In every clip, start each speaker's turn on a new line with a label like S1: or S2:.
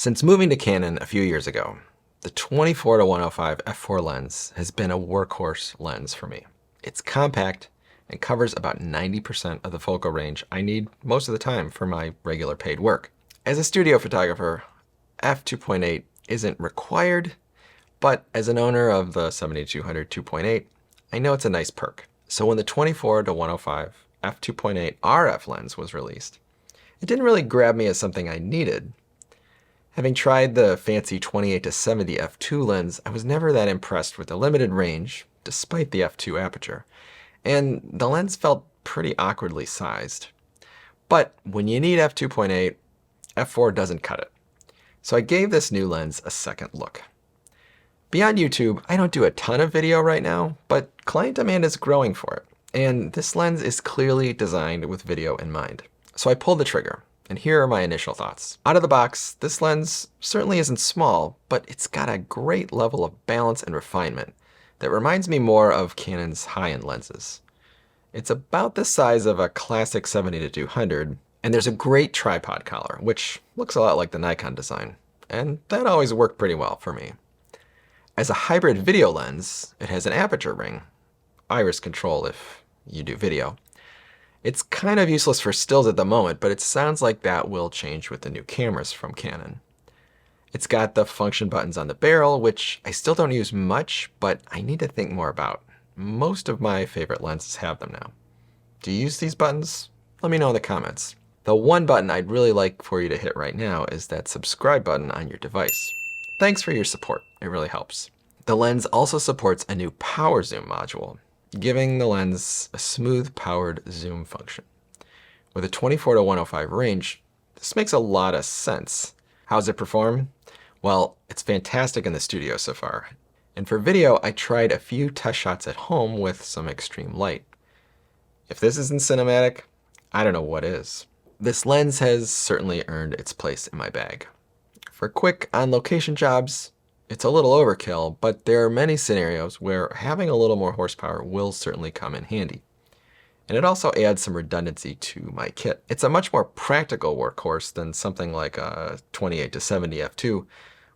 S1: Since moving to Canon a few years ago, the 24-105 f4 lens has been a workhorse lens for me. It's compact and covers about 90% of the focal range I need most of the time for my regular paid work. As a studio photographer, f2.8 isn't required, but as an owner of the 7200 2.8, I know it's a nice perk. So when the 24-105 f2.8 RF lens was released, it didn't really grab me as something I needed. Having tried the fancy 28-70 f2 lens, I was never that impressed with the limited range, despite the f2 aperture, and the lens felt pretty awkwardly sized. But when you need f2.8, f4 doesn't cut it. So I gave this new lens a second look. Beyond YouTube, I don't do a ton of video right now, but client demand is growing for it, and this lens is clearly designed with video in mind. So I pulled the trigger, and here are my initial thoughts. Out of the box, this lens certainly isn't small, but it's got a great level of balance and refinement that reminds me more of Canon's high-end lenses. It's about the size of a classic 70-200, and there's a great tripod collar, which looks a lot like the Nikon design, and that always worked pretty well for me. As a hybrid video lens, it has an aperture ring, iris control if you do video. It's kind of useless for stills at the moment, but it sounds like that will change with the new cameras from Canon. It's got the function buttons on the barrel, which I still don't use much, but I need to think more about. Most of my favorite lenses have them now. Do you use these buttons? Let me know in the comments. The one button I'd really like for you to hit right now is that subscribe button on your device. Thanks for your support. It really helps. The lens also supports a new power zoom module, giving the lens a smooth powered zoom function. With a 24-105 range, this makes a lot of sense. How does it perform? Well, it's fantastic in the studio so far. And for video, I tried a few test shots at home with some extreme light. If this isn't cinematic, I don't know what is. This lens has certainly earned its place in my bag. For quick on-location jobs, it's a little overkill, but there are many scenarios where having a little more horsepower will certainly come in handy. And it also adds some redundancy to my kit. It's a much more practical workhorse than something like a 28-70 f2,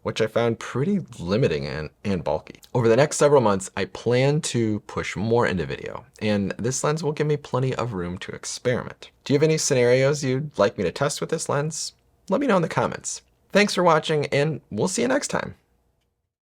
S1: which I found pretty limiting and bulky. Over the next several months, I plan to push more into video, and this lens will give me plenty of room to experiment. Do you have any scenarios you'd like me to test with this lens? Let me know in the comments. Thanks for watching, and we'll see you next time.